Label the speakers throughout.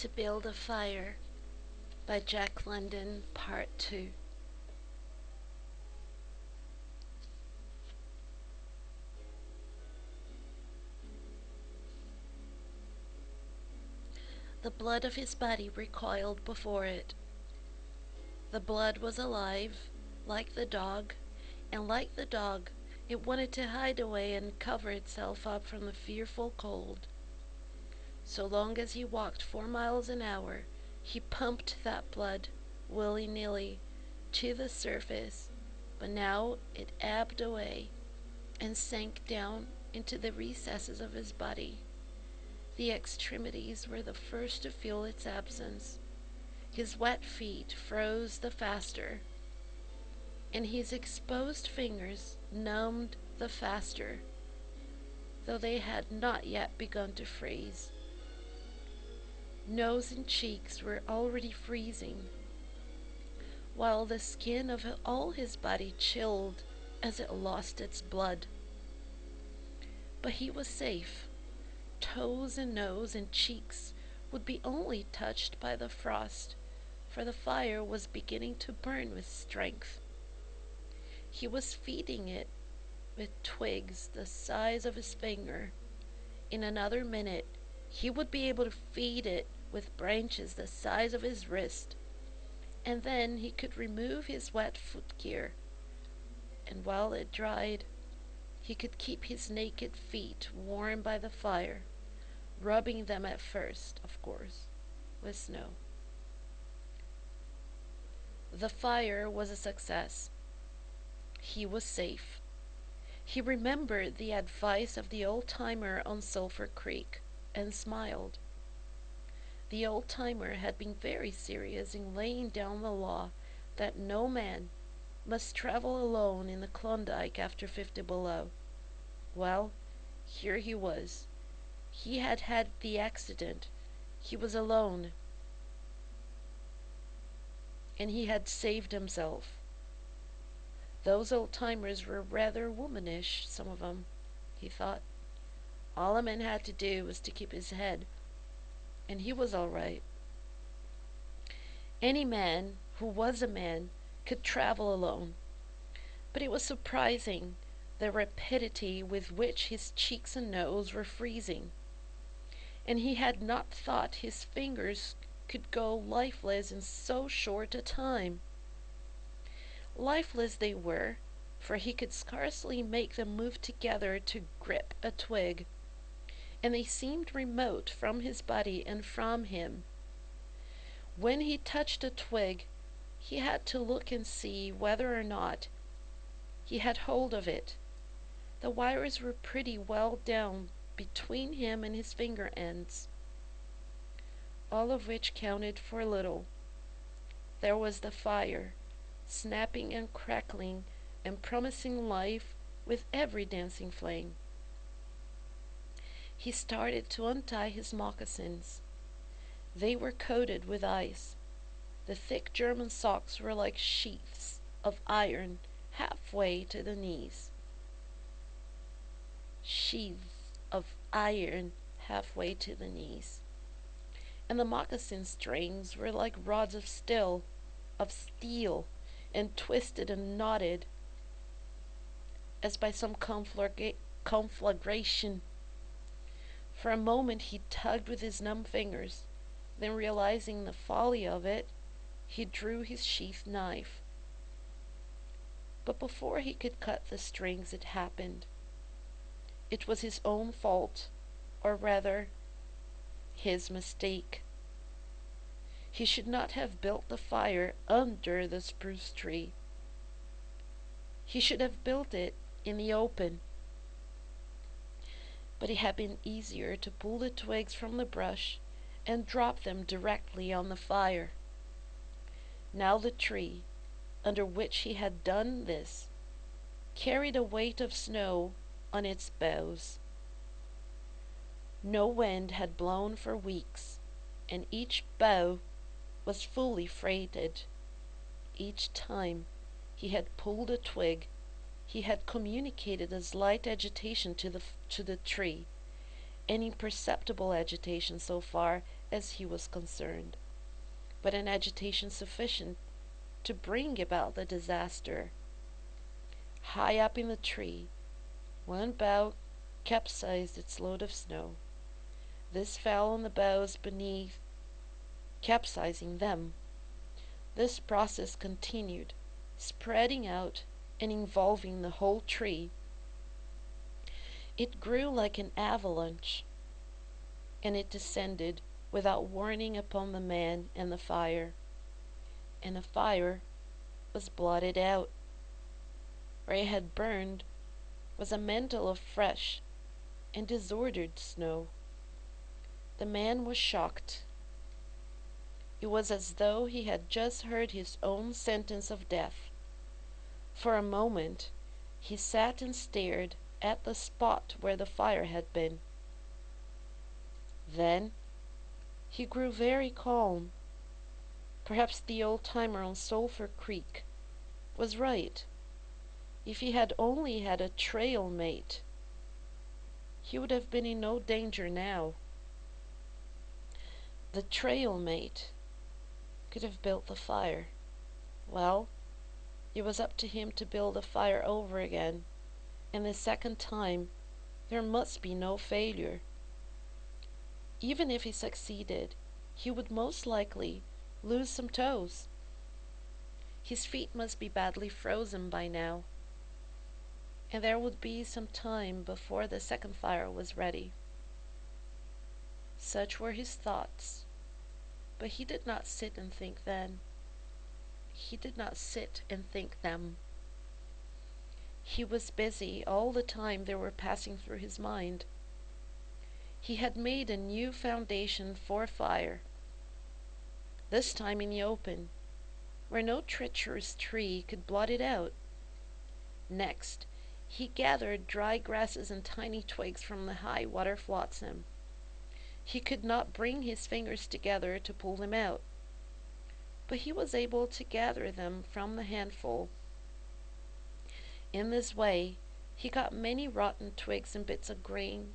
Speaker 1: To Build a Fire by Jack London, Part 2. The blood of his body recoiled before it. The blood was alive, like the dog, and like the dog, it wanted to hide away and cover itself up from the fearful cold. So long as he walked 4 miles an hour, he pumped that blood, willy-nilly, to the surface, but now it ebbed away and sank down into the recesses of his body. The extremities were the first to feel its absence. His wet feet froze the faster, and his exposed fingers numbed the faster, though they had not yet begun to freeze. Nose and cheeks were already freezing, while the skin of all his body chilled as it lost its blood. But he was safe. Toes and nose and cheeks would be only touched by the frost, for the fire was beginning to burn with strength. He was feeding it with twigs the size of his finger. In another minute he would be able to feed it with branches the size of his wrist, and then he could remove his wet footgear, and while it dried, he could keep his naked feet warm by the fire, rubbing them at first, of course, with snow. The fire was a success. He was safe. He remembered the advice of the old-timer on Sulphur Creek and smiled. The old-timer had been very serious in laying down the law that no man must travel alone in the Klondike after 50 below. Well, here he was. He had had the accident. He was alone. And he had saved himself. Those old-timers were rather womanish, some of them, he thought. All a man had to do was to keep his head, and he was all right. Any man who was a man could travel alone, but it was surprising the rapidity with which his cheeks and nose were freezing, and he had not thought his fingers could go lifeless in so short a time. Lifeless they were, for he could scarcely make them move together to grip a twig, and they seemed remote from his body and from him. When he touched a twig, he had to look and see whether or not he had hold of it. The wires were pretty well down between him and his finger ends, all of which counted for little. There was the fire, snapping and crackling and promising life with every dancing flame. He started to untie his moccasins. They were coated with ice. The thick German socks were like sheaths of iron halfway to the knees. Sheaths of iron halfway to the knees. And the moccasin strings were like rods of steel, and twisted and knotted as by some conflagration. For a moment he tugged with his numb fingers, then realizing the folly of it, he drew his sheath knife. But before he could cut the strings, it happened. It was his own fault, or rather, his mistake. He should not have built the fire under the spruce tree. He should have built it in the open. But it had been easier to pull the twigs from the brush and drop them directly on the fire. Now the tree, under which he had done this, carried a weight of snow on its boughs. No wind had blown for weeks, and each bough was fully freighted. Each time he had pulled a twig, he had communicated a slight agitation to the tree, an imperceptible agitation so far as he was concerned, but an agitation sufficient to bring about the disaster. High up in the tree, one bough capsized its load of snow. This fell on the boughs beneath, capsizing them. This process continued, spreading out and involving the whole tree. It grew like an avalanche, and it descended without warning upon the man and the fire. And the fire was blotted out. Where it had burned was a mantle of fresh and disordered snow. The man was shocked. It was as though he had just heard his own sentence of death. For a moment he sat and stared at the spot where the fire had been. Then he grew very calm. Perhaps the old-timer on Sulphur Creek was right. If he had only had a trail mate, he would have been in no danger now. The trail mate could have built the fire. Well, it was up to him to build the fire over again, and the second time there must be no failure. Even if he succeeded, he would most likely lose some toes. His feet must be badly frozen by now, and there would be some time before the second fire was ready. Such were his thoughts, but he did not sit and think then. He did not sit and think them. He was busy all the time they were passing through his mind. He had made a new foundation for fire, this time in the open, where no treacherous tree could blot it out. Next, he gathered dry grasses and tiny twigs from the high water flotsam. He could not bring his fingers together to pull them out, but he was able to gather them from the handful. In this way, he got many rotten twigs and bits of green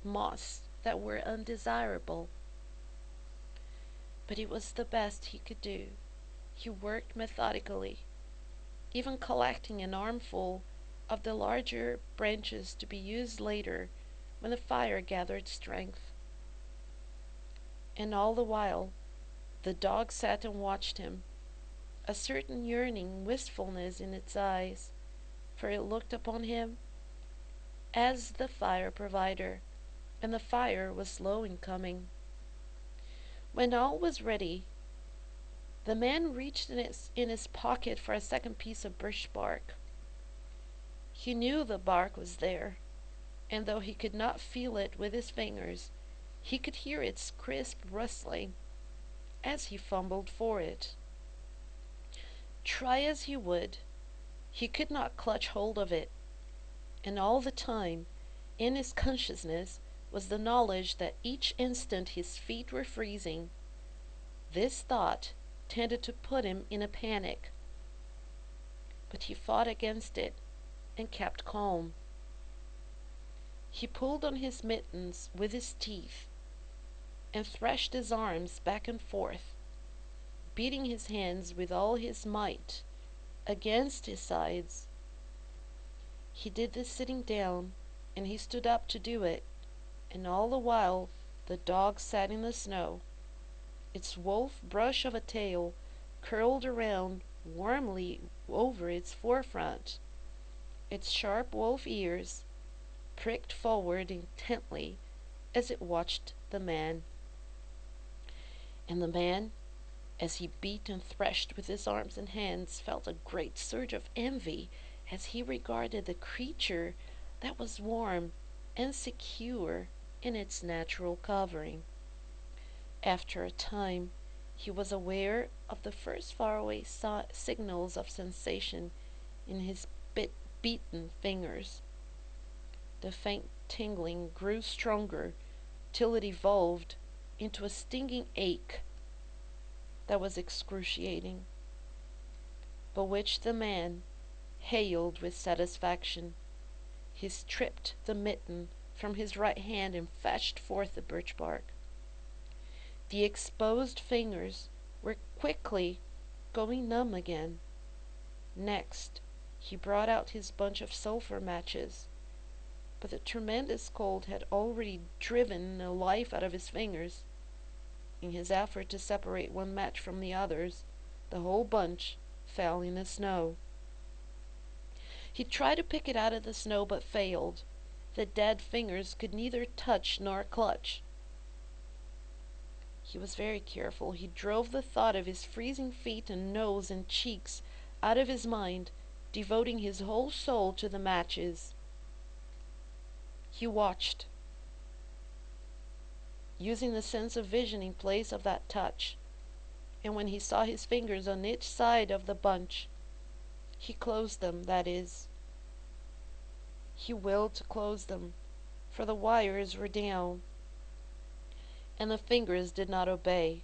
Speaker 1: moss that were undesirable. But it was the best he could do. He worked methodically, even collecting an armful of the larger branches to be used later when the fire gathered strength. And all the while, the dog sat and watched him, a certain yearning wistfulness in its eyes, for it looked upon him as the fire provider, and the fire was slow in coming. When all was ready, the man reached in his pocket for a second piece of birch bark. He knew the bark was there, and though he could not feel it with his fingers, he could hear its crisp rustling as he fumbled for it. Try as he would, he could not clutch hold of it, and all the time, in his consciousness, was the knowledge that each instant his feet were freezing. This thought tended to put him in a panic, but he fought against it and kept calm. He pulled on his mittens with his teeth and threshed his arms back and forth, beating his hands with all his might against his sides. He did this sitting down, and he stood up to do it, and all the while the dog sat in the snow, its wolf brush of a tail curled around warmly over its forefront, its sharp wolf ears pricked forward intently as it watched the man. And the man, as he beat and threshed with his arms and hands, felt a great surge of envy as he regarded the creature that was warm and secure in its natural covering. After a time, he was aware of the first faraway signals of sensation in his beaten fingers. The faint tingling grew stronger till it evolved into a stinging ache that was excruciating, but which the man hailed with satisfaction. He stripped the mitten from his right hand and fetched forth the birch bark. The exposed fingers were quickly going numb again. Next, he brought out his bunch of sulphur matches, but the tremendous cold had already driven the life out of his fingers. In his effort to separate one match from the others, the whole bunch fell in the snow. He tried to pick it out of the snow but failed. The dead fingers could neither touch nor clutch. He was very careful. He drove the thought of his freezing feet and nose and cheeks out of his mind, devoting his whole soul to the matches. He watched, using the sense of vision in place of that touch, and when he saw his fingers on each side of the bunch, he closed them, that is. He willed to close them, for the wires were down, and the fingers did not obey.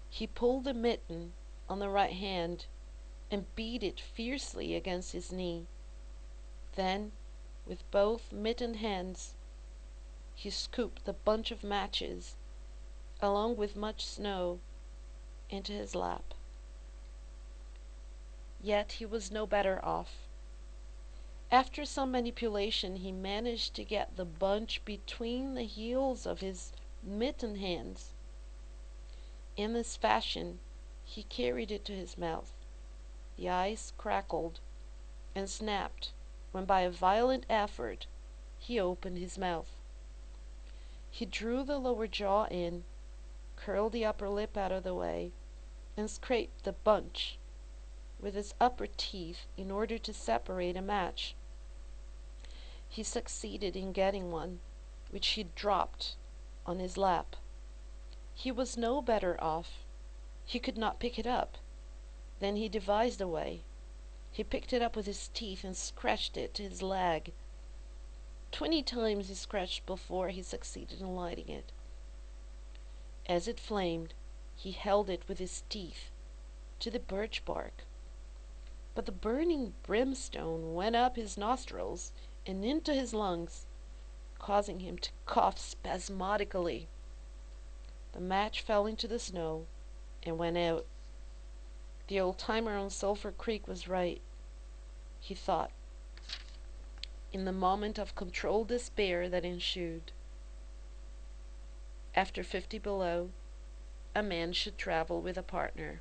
Speaker 1: He pulled the mitten on the right hand and beat it fiercely against his knee. Then, with both mittened hands, he scooped the bunch of matches, along with much snow, into his lap. Yet he was no better off. After some manipulation, he managed to get the bunch between the heels of his mittened hands. In this fashion, he carried it to his mouth. The ice crackled and snapped when, by a violent effort, he opened his mouth. He drew the lower jaw in, curled the upper lip out of the way, and scraped the bunch with his upper teeth in order to separate a match. He succeeded in getting one, which he dropped on his lap. He was no better off. He could not pick it up. Then he devised a way. He picked it up with his teeth and scratched it to his leg. 20 times he scratched before he succeeded in lighting it. As it flamed, he held it with his teeth to the birch bark. But the burning brimstone went up his nostrils and into his lungs, causing him to cough spasmodically. The match fell into the snow and went out. The old-timer on Sulphur Creek was right, he thought, in the moment of controlled despair that ensued. After 50 below, a man should travel with a partner.